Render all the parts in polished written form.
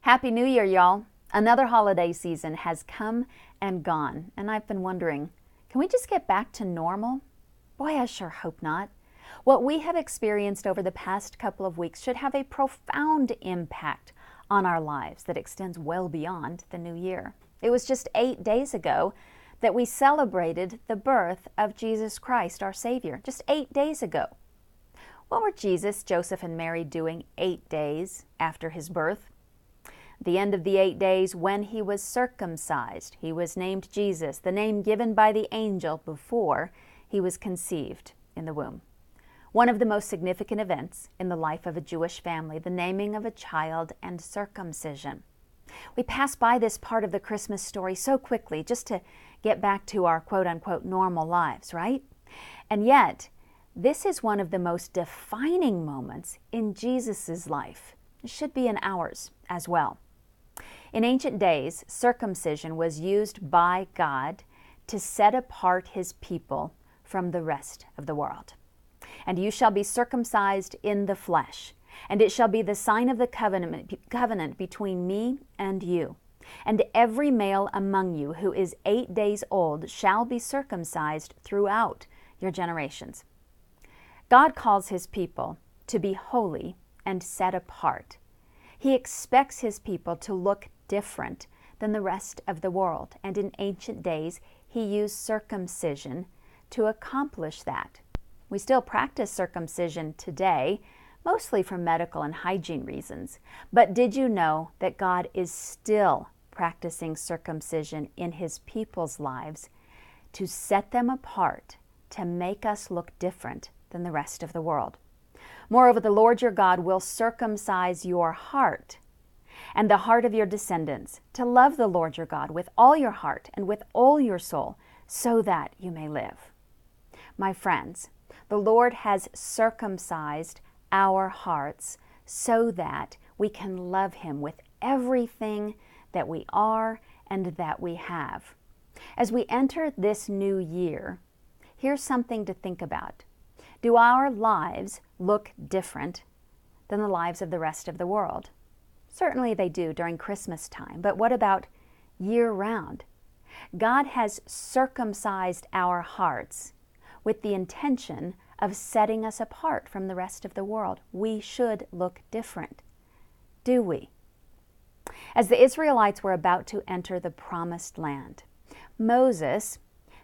Happy New Year, y'all. Another holiday season has come and gone, and I've been wondering, can we just get back to normal? Boy, I sure hope not. What we have experienced over the past couple of weeks should have a profound impact on our lives that extends well beyond the new year. It was just 8 days ago that we celebrated the birth of Jesus Christ, our Savior. Just 8 days ago. What were Jesus, Joseph, and Mary doing 8 days after his birth? At the end of the 8 days, when he was circumcised, he was named Jesus, the name given by the angel before he was conceived in the womb. One of the most significant events in the life of a Jewish family, the naming of a child and circumcision. We pass by this part of the Christmas story so quickly just to get back to our quote-unquote normal lives, right? And yet, this is one of the most defining moments in Jesus' life. It should be in ours as well. In ancient days, circumcision was used by God to set apart his people from the rest of the world. And you shall be circumcised in the flesh, and it shall be the sign of the covenant between me and you. And every male among you who is 8 days old shall be circumcised throughout your generations. God calls his people to be holy and set apart. He expects his people to look different than the rest of the world, and in ancient days he used circumcision to accomplish that. We still practice circumcision today, mostly for medical and hygiene reasons. But did you know that God is still practicing circumcision in his people's lives to set them apart, to make us look different than the rest of the world? Moreover, the Lord your God will circumcise your heart and the heart of your descendants to love the Lord your God with all your heart and with all your soul, so that you may live. My friends, the Lord has circumcised our hearts so that we can love him with everything that we are and that we have. As we enter this new year, here's something to think about. Do our lives look different than the lives of the rest of the world? Certainly they do during Christmas time, but what about year-round? God has circumcised our hearts with the intention of setting us apart from the rest of the world. We should look different. Do we? As the Israelites were about to enter the promised land, Moses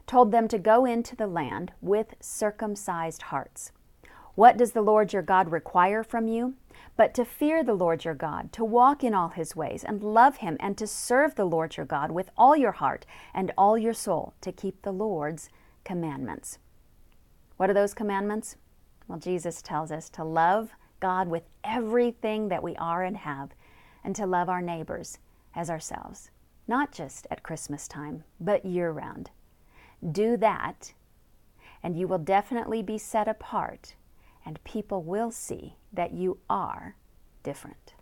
told them to go into the land with circumcised hearts. What does the Lord your God require from you? But to fear the Lord your God, to walk in all his ways, and love him, and to serve the Lord your God with all your heart and all your soul, to keep the Lord's commandments. What are those commandments? Well, Jesus tells us to love God with everything that we are and have, and to love our neighbors as ourselves, not just at Christmas time, but year-round. Do that, and you will definitely be set apart, and people will see that you are different.